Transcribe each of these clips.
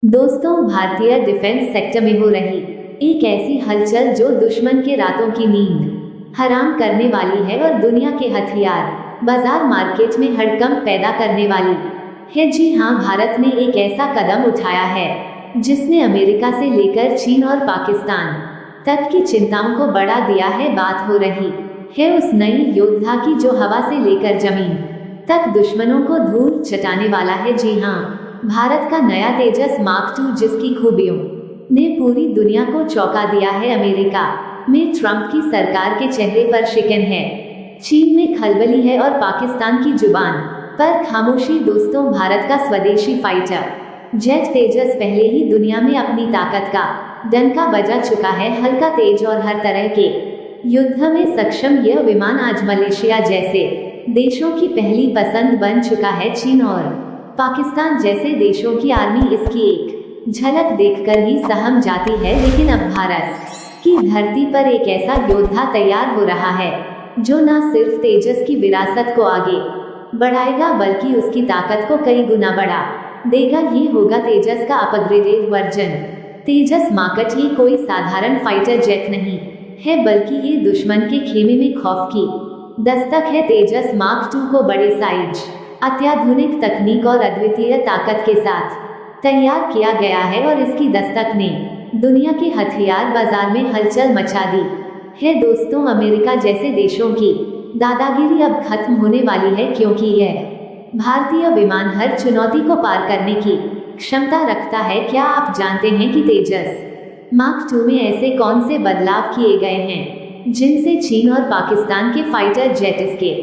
दोस्तों, भारतीय defence sector में हो रही एक ऐसी हलचल जो दुश्मन के रातों की नींद हराम करने वाली है और दुनिया के हथियार बाजार मार्केट में हड़कंप पैदा करने वाली है। जी हाँ, भारत ने एक ऐसा कदम उठाया है जिसने अमेरिका से लेकर चीन और पाकिस्तान तक की चिंताओं को बढ़ा दिया है। बात हो रही है उस नई योद्धा की जो हवा से लेकर जमीन तक दुश्मनों को धूल चटाने वाला है। जी हाँ, भारत का नया तेजस मार्क II, जिसकी खूबियों ने पूरी दुनिया को चौंका दिया है। अमेरिका में ट्रंप की सरकार के चेहरे पर शिकन है, चीन में खलबली है और पाकिस्तान की जुबान पर खामोशी। दोस्तों, भारत का स्वदेशी फाइटर जेट तेजस पहले ही दुनिया में अपनी ताकत का डंका बजा चुका है। हल्का, तेज और हर तरह के युद्ध में सक्षम यह विमान आज मलेशिया जैसे देशों की पहली पसंद बन चुका है। चीन और पाकिस्तान जैसे देशों की आर्मी इसकी एक झलक देखकर ही सहम जाती है। लेकिन अब भारत की धरती पर एक ऐसा योद्धा तैयार हो रहा है जो न सिर्फ तेजस की विरासत को आगे बढ़ाएगा बल्कि उसकी ताकत को कई गुना बढ़ा देगा। ये होगा तेजस का अपग्रेडेड वर्जन। तेजस मार्क II ये कोई साधारण फाइटर जेट नहीं है बल्कि ये दुश्मन के खेमे में खौफ की दस्तक है। तेजस मार्क II को बड़े साइज, अत्याधुनिक तकनीक और अद्वितीय ताकत के साथ तैयार किया गया है और इसकी दस्तक ने दुनिया के हथियार बाजार में हलचल मचा दी है। दोस्तों, अमेरिका जैसे देशों की दादागिरी अब खत्म होने वाली है क्योंकि यह भारतीय विमान हर चुनौती को पार करने की क्षमता रखता है। क्या आप जानते हैं कि तेजस मार्क II में ऐसे कौन से बदलाव किए गए हैं जिनसे चीन और पाकिस्तान के फाइटर जेट इसके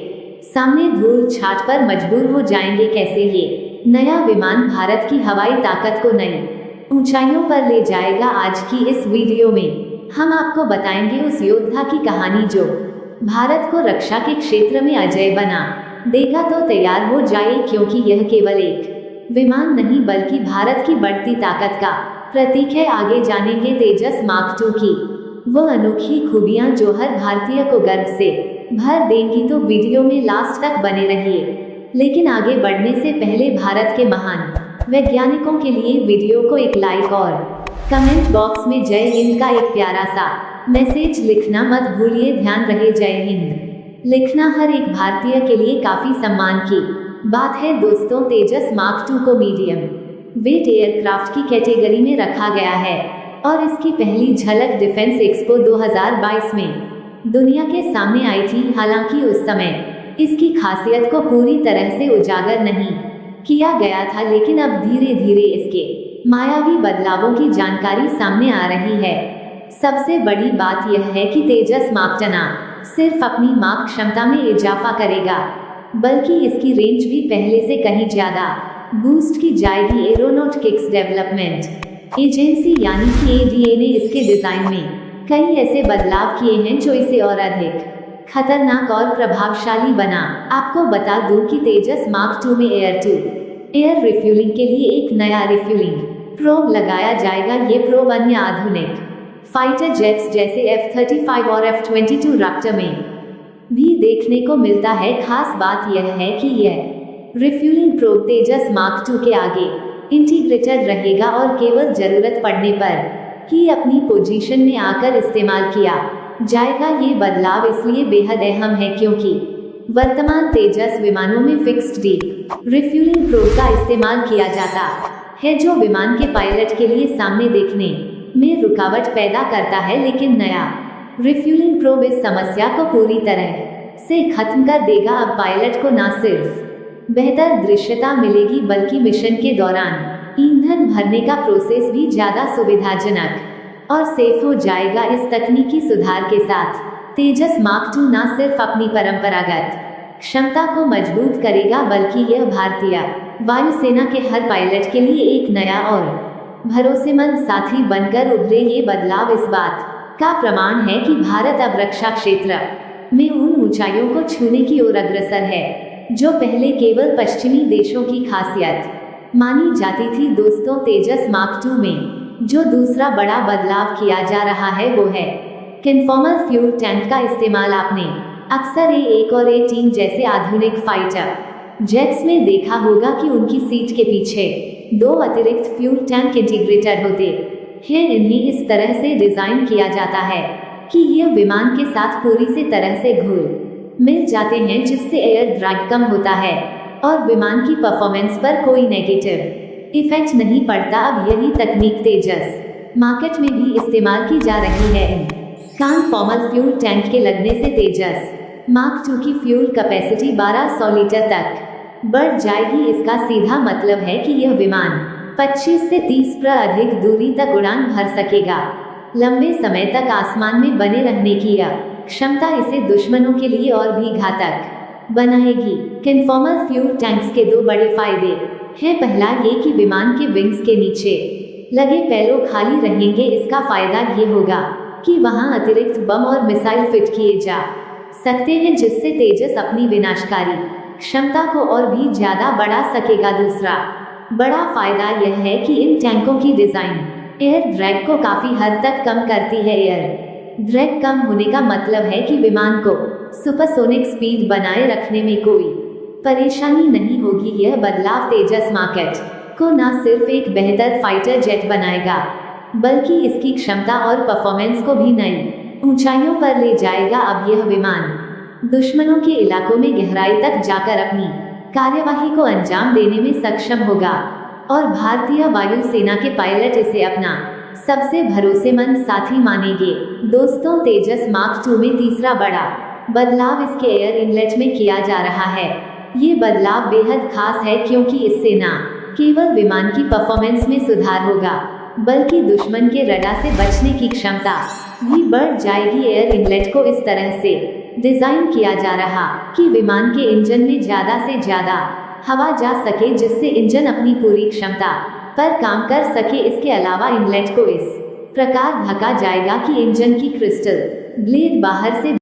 सामने धूल चाट पर मजबूर हो जाएंगे? कैसे ये नया विमान भारत की हवाई ताकत को नई ऊंचाइयों पर ले जाएगा? आज की इस वीडियो में हम आपको बताएंगे उस योद्धा की कहानी जो भारत को रक्षा के क्षेत्र में अजय बना देगा। तो तैयार हो जाइए क्योंकि यह केवल एक विमान नहीं बल्कि भारत की बढ़ती ताकत का प्रतीक है। आगे जानेंगे तेजस मार्क II की वो अनोखी खूबियां जो हर भारतीय को गर्व से भर देंगी। तो वीडियो में लास्ट तक बने रहिए। लेकिन आगे बढ़ने से पहले भारत के महान वैज्ञानिकों के लिए वीडियो को एक लाइक और कमेंट बॉक्स में जय हिंद का एक प्यारा सा मैसेज लिखना मत भूलिए। ध्यान रहे, जय हिंद लिखना हर एक भारतीय के लिए काफी सम्मान की बात है। दोस्तों, तेजस मार्क II को मीडियम वेट एयरक्राफ्ट की कैटेगरी में रखा गया है और इसकी पहली झलक डिफेंस एक्सपो 2022 में दुनिया के सामने आई थी। हालांकि उस समय इसकी खासियत को पूरी तरह से उजागर नहीं किया गया था, लेकिन अब धीरे धीरे इसके मायावी बदलावों की जानकारी सामने आ रही है। सबसे बड़ी बात यह है कि तेजस मार्क II न सिर्फ अपनी मार्क क्षमता में इजाफा करेगा बल्कि इसकी रेंज भी पहले से कहीं ज्यादा बूस्ट की जाएगी। एरोनॉटिक्स डेवलपमेंट एजेंसी यानी कि ADA ने इसके डिजाइन में कई ऐसे बदलाव किए हैं जो इसे और अधिक खतरनाक और प्रभावशाली बना। आपको बता दूं कि तेजस मार्क II में एयर टू एयर रिफ्यूलिंग के लिए एक नया रिफ्यूलिंग प्रोब लगाया जाएगा। ये प्रोब अन्य आधुनिक फाइटर जेट्स जैसे F-35 और F-22 रैप्टर में भी देखने को मिलता है। खास बात यह है कि यह रिफ्यूलिंग प्रोब तेजस मार्क II के आगे इंटीग्रेटेड रहेगा और केवल जरूरत पड़ने पर ही अपनी पोजीशन में आकर इस्तेमाल किया जाएगा। ये बदलाव इसलिए बेहद अहम है क्योंकि वर्तमान तेजस विमानों में फिक्स्ड डीप रिफ्यूलिंग प्रोब का इस्तेमाल किया जाता है जो विमान के पायलट के लिए सामने देखने में रुकावट पैदा करता है। लेकिन नया रिफ्यूलिंग प्रोब इस समस्या को पूरी तरह से खत्म कर देगा। अब पायलट को न सिर्फ बेहतर दृश्यता मिलेगी बल्कि मिशन के दौरान ईंधन भरने का प्रोसेस भी ज्यादा सुविधाजनक और सेफ हो जाएगा। इस तकनीकी सुधार के साथ तेजस मार्क II न सिर्फ अपनी परंपरागत क्षमता को मजबूत करेगा बल्कि यह भारतीय वायुसेना के हर पायलट के लिए एक नया और भरोसेमंद साथी बनकर उभरे। ये बदलाव इस बात का प्रमाण है कि भारत अब रक्षा क्षेत्र में उन ऊंचाइयों को छूने की ओर अग्रसर है जो पहले केवल पश्चिमी देशों की खासियत मानी जाती थी। दोस्तों, तेजस मार्क II में जो दूसरा बड़ा बदलाव किया जा रहा है वो है कन्फॉर्मर फ्यूल टैंक का इस्तेमाल। आपने अक्सर A1 और A3 जैसे आधुनिक फाइटर जेट्स में देखा होगा कि उनकी सीट के पीछे 2 अतिरिक्त फ्यूल टैंक इंटीग्रेटेड होते हैं। इन्हें इस तरह से डिजाइन किया जाता है कि यह विमान के साथ पूरी से तरह से घुल मिल जाते हैं, जिससे एयर ड्रैग कम होता है और विमान की परफॉर्मेंस पर कोई नेगेटिव इफेक्ट नहीं पड़ता। अब यही तकनीक तेजस मार्केट में भी इस्तेमाल की जा रही है। इन ट्रांसफॉर्मर फ्यूल टैंक के लगने से तेजस मार्क 2 की फ्यूल कैपेसिटी 1200 लीटर तक बढ़ जाएगी। इसका सीधा मतलब है कि यह विमान 25 से 30 पर अधिक दूरी तक उड़ान भर सकेगा। लंबे समय तक आसमान में बने रहने की यह क्षमता इसे दुश्मनों के लिए और भी घातक बनाएगी। ट्रांसफॉर्मर फ्यूल टैंक्स के 2 बड़े फायदे हैं। पहला ये कि विमान के विंग्स के नीचे लगे पैलों खाली रहेंगे। इसका फायदा ये होगा कि वहां अतिरिक्त बम और मिसाइल फिट किए जा सकते हैं, जिससे तेजस अपनी विनाशकारी क्षमता को और भी ज्यादा बढ़ा सकेगा। दूसरा बड़ा फायदा यह है कि इन टैंकों की डिजाइन एयर ड्रैग को काफी हद तक कम करती है। एयर ड्रैग कम होने का मतलब है कि विमान को सुपरसोनिक स्पीड बनाए रखने में कोई परेशानी नहीं होगी। यह बदलाव तेजस मार्केट को न सिर्फ एक बेहतर फाइटर जेट बनाएगा, बल्कि इसकी क्षमता और परफॉर्मेंस को भी नई ऊंचाइयों पर ले जाएगा। अब यह विमान दुश्मनों के इलाकों में गहराई तक जाकर अपनी कार्यवाही को अंजाम देने में सक्षम होगा और भारतीय वायुसेना के पायलट इसे अपना सबसे भरोसेमंद साथी मानेंगे। दोस्तों, तेजस मार्क 2 में तीसरा बड़ा बदलाव इसके एयर इनलेट में किया जा रहा है। ये बदलाव बेहद खास है क्योंकि इससे न केवल विमान की परफॉर्मेंस में सुधार होगा, बल्कि दुश्मन के रडार से बचने की क्षमता भी बढ़ जाएगी। एयर इनलेट को इस तरह से डिजाइन किया जा रहा कि विमान के इंजन में ज्यादा से ज्यादा हवा जा सके, जिससे इंजन अपनी पूरी क्षमता पर काम कर सके। इसके अलावा इनलेट को इस प्रकार ढका जाएगा कि इंजन की क्रिस्टल ब्लेड बाहर से